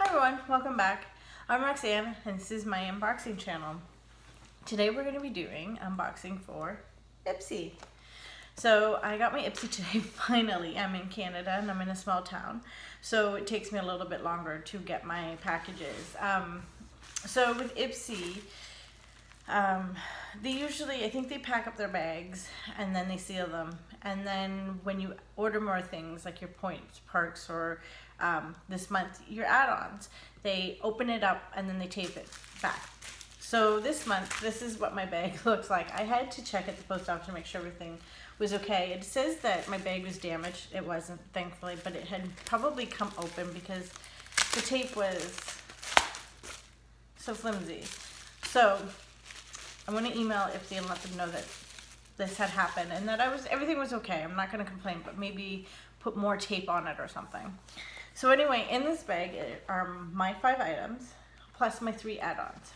everyone, welcome back. I'm Roxanne and this is my unboxing channel. Today we're going to be doing unboxing for Ipsy. So I got my Ipsy today finally. I'm in Canada and I'm in a small town, so it takes me a little bit longer to get my packages. So with Ipsy, they usually, I think they pack up their bags and then they seal them, and then when you order more things like your points, perks, or this month your add-ons, they open it up and then they tape it back. So this month, this is what my bag looks like. I had to check at the post office to make sure everything was okay. It says that my bag was damaged. It wasn't, thankfully, but it had probably come open because the tape was so flimsy. So I'm going to email Ipsy and let them know that this had happened and that everything was okay. I'm not going to complain, but maybe put more tape on it or something. So anyway, in this bag are my 5 items plus my 3 add-ons.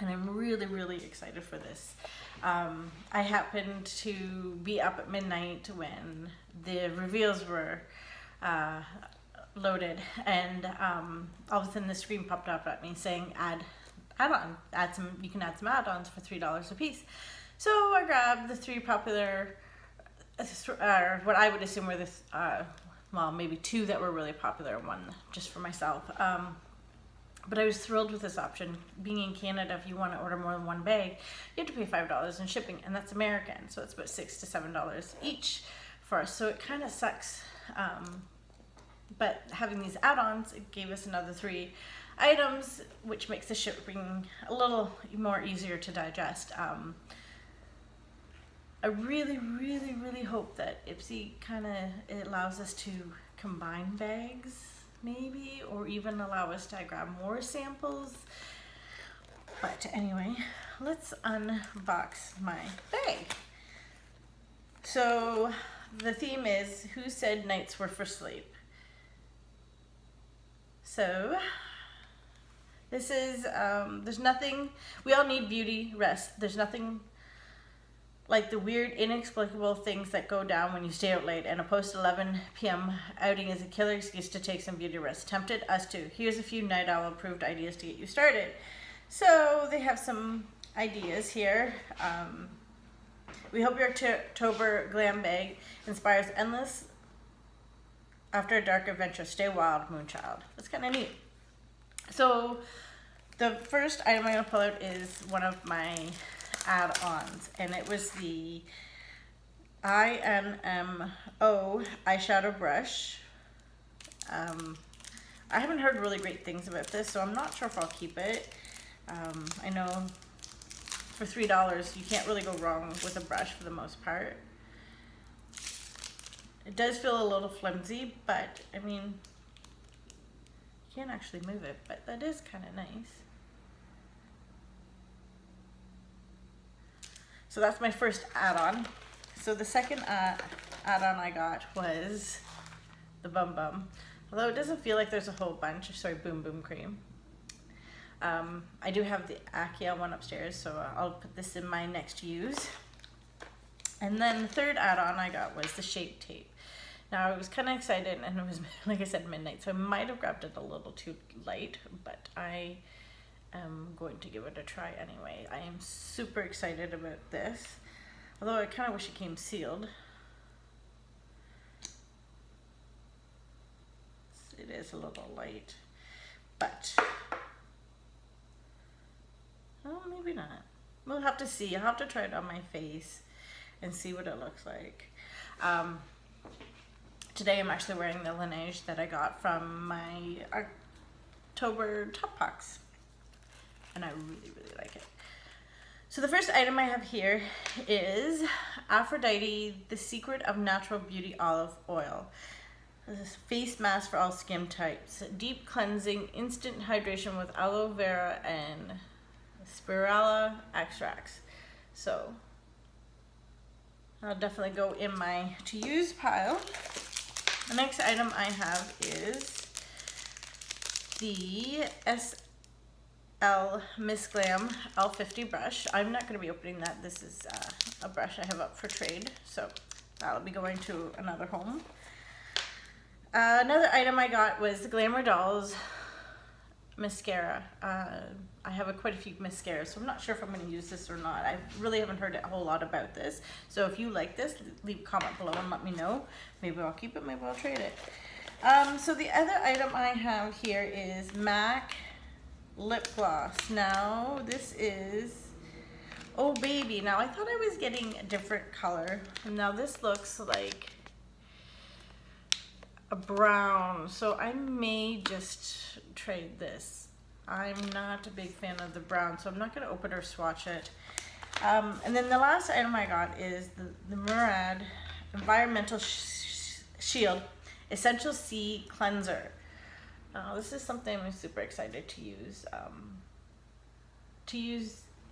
And I'm really, really excited for this. I happened to be up at midnight when the reveals were loaded, and all of a sudden the screen popped up at me saying add-on, you can add some add-ons for $3 a piece. So I grabbed the 3 popular, what I would assume were well, maybe 2 that were really popular, 1 just for myself. But I was thrilled with this option. Being in Canada, if you want to order more than 1 bag, you have to pay $5 in shipping, and that's American, so it's about $6 to $7 each for us. So it kind of sucks. But having these add-ons, it gave us another 3 items, which makes the shipping a little more easier to digest. I really, really, really hope that Ipsy it allows us to combine bags, maybe, or even allow us to grab more samples. But anyway, let's unbox my bag. So the theme is, who said nights were for sleep? So this is, there's nothing, we all need beauty, rest. There's nothing like the weird, inexplicable things that go down when you stay out late, and a post-11 p.m. outing is a killer excuse to take some beauty rest. Tempted? Us too. Here's a few Night Owl approved ideas to get you started. So they have some ideas here. We hope your October glam bag inspires endless after a dark adventure. Stay wild, Moonchild. That's kind of neat. So the first item I'm going to pull out is one of my add-ons, and it was the INMO eyeshadow brush. I haven't heard really great things about this, so I'm not sure if I'll keep it. I know for $3 you can't really go wrong with a brush for the most part. It does feel a little flimsy, but I mean, you can't actually move it, but that is kind of nice. So that's my first add-on. So the second add-on I got was the Bum Bum. Although it doesn't feel like there's a whole bunch. Sorry, Boom Boom Cream. I do have the Akia one upstairs, so I'll put this in my next use. And then the third add-on I got was the Shape Tape. Now I was kind of excited, and it was, like I said, midnight, so I might have grabbed it a little too light, but I'm going to give it a try anyway. I am super excited about this, although I kind of wish it came sealed. It is a little light, but oh, maybe not. We'll have to see. I'll have to try it on my face and see what it looks like. Today I'm actually wearing the Lineage that I got from my October top box, and I really, really like it. So the first item I have here is APHRODITE, The Secret of Natural Beauty Olive Oil. This is face mask for all skin types. Deep cleansing, instant hydration with aloe vera and spirulina extracts. So I'll definitely go in my to-use pile. The next item I have is the SLMISSGLAM L50 brush. I'm not going to be opening that. This is a brush I have up for trade, so that'll be going to another home. Another item I got was the Glamour Dolls mascara. I have quite a few mascaras, so I'm not sure if I'm going to use this or not. I really haven't heard a whole lot about this. So if you like this, leave a comment below and let me know. Maybe I'll keep it, maybe I'll trade it. So the other item I have here is MAC lip gloss. Now this is, oh baby, now I thought I was getting a different color. And now this looks like a brown, so I may just trade this. I'm not a big fan of the brown, so I'm not going to open or swatch it. And then the last item I got is the Murad Environmental Shield Essential C Cleanser. This is something I'm super excited to use.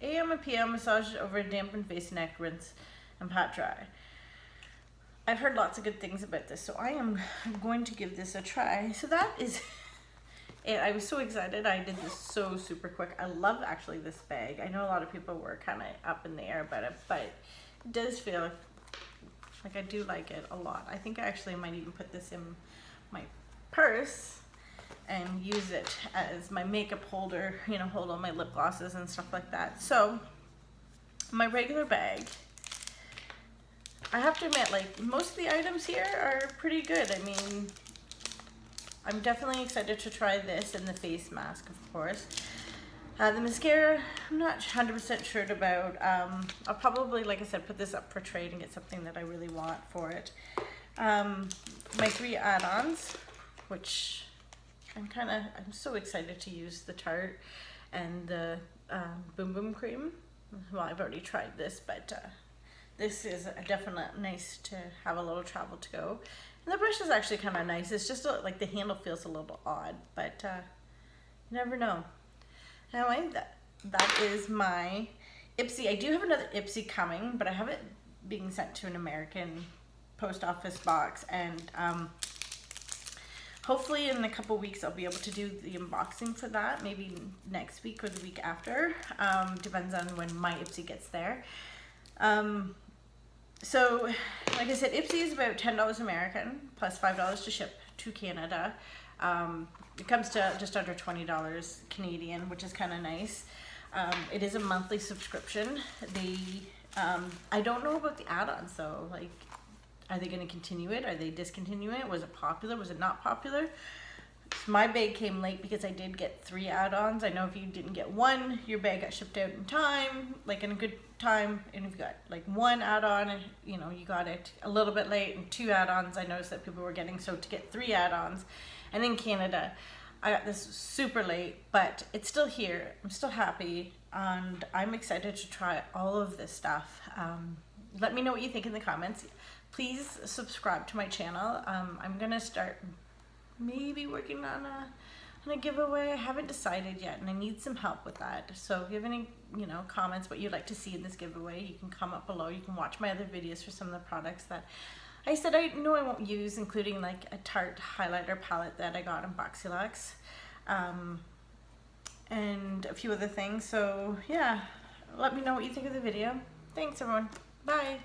AM and PM massage over a dampened face, neck, rinse, and pat dry. I've heard lots of good things about this, so I am going to give this a try. So that is it. I was so excited. I did this so super quick. I love actually this bag. I know a lot of people were kind of up in the air about it, but it does feel like I do like it a lot. I think I actually might even put this in my purse and use it as my makeup holder, you know, hold all my lip glosses and stuff like that. So my regular bag, I have to admit, like, most of the items here are pretty good. I mean, I'm definitely excited to try this and the face mask, of course. The mascara, I'm not 100% sure about. I'll probably, like I said, put this up for trade and get something that I really want for it. My 3 add-ons, which I'm so excited to use the Tarte and the Boom Boom Cream. Well, I've already tried this, but this is a definite nice to have a little travel to go. And the brush is actually kind of nice. It's just like the handle feels a little odd, but you never know. Anyway, that is my Ipsy. I do have another Ipsy coming, but I have it being sent to an American post office box, and hopefully in a couple weeks I'll be able to do the unboxing for that, maybe next week or the week after. Depends on when my Ipsy gets there. So like I said, Ipsy is about $10 American plus $5 to ship to Canada. It comes to just under $20 Canadian, which is kind of nice. It is a monthly subscription. I don't know about the add-ons though. Like, are they going to continue it? Are they discontinuing it? Was it popular? Was it not popular? My bag came late because I did get 3 add-ons. I know if you didn't get 1, your bag got shipped out in time, like in a good time. And if you got like 1 add-on, you know, you got it a little bit late, and 2 add-ons I noticed that people were getting. So to get 3 add-ons, and in Canada, I got this super late, but it's still here. I'm still happy, and I'm excited to try all of this stuff. Let me know what you think in the comments. Please subscribe to my channel. I'm gonna start maybe working on a giveaway. I haven't decided yet, and I need some help with that. So if you have any, you know, comments what you'd like to see in this giveaway, you can comment below. You can watch my other videos for some of the products that I said I know I won't use, including like a Tarte highlighter palette that I got in BoxyLuxe, and a few other things. So yeah, let me know what you think of the video. Thanks everyone. Bye.